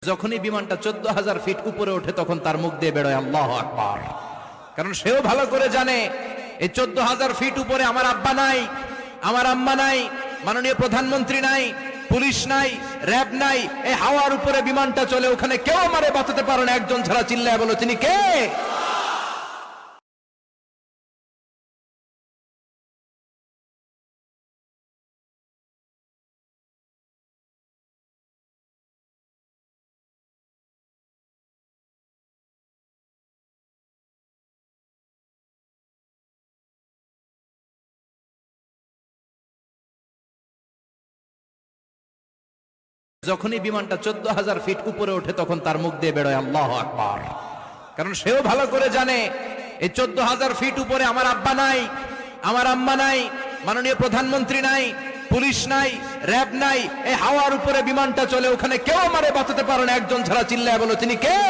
যখনই বিমানটা 14,000 ফিট উপরে ওঠে তখন তার মুখ দিয়ে বেরোয় আল্লাহু আকবার। কারণ সেও ভালো করে জানে এই 14,000 ফিট উপরে আমার আব্বা নাই, আমার আম্মা নাই, মাননীয় প্রধানমন্ত্রী নাই, পুলিশ নাই, র‍্যাব নাই। এই হাওয়ার উপরে বিমানটা চলে, ওখানে কেউ আমারে বাঁচাতে পারে না, একজন ছাড়া। চিল্লায় বলো তিনি কে? যখনই বিমানটা 14,000 ফিট উপরে ওঠে তখন তার মুখ দিয়ে বেরোয় আল্লাহু আকবার। কারণ সেও ভালো করে জানে এই 14,000 ফিট উপরে আমার আব্বা নাই, আমার আম্মা নাই, মাননীয় প্রধানমন্ত্রী নাই, পুলিশ নাই, র‍্যাব নাই। এই হাওয়ার উপরে বিমানটা চলে, ওখানে কেউ আমারে বাঁচাতে পারে না, একজন ছাড়া। চিল্লায় বলো তিনি কে?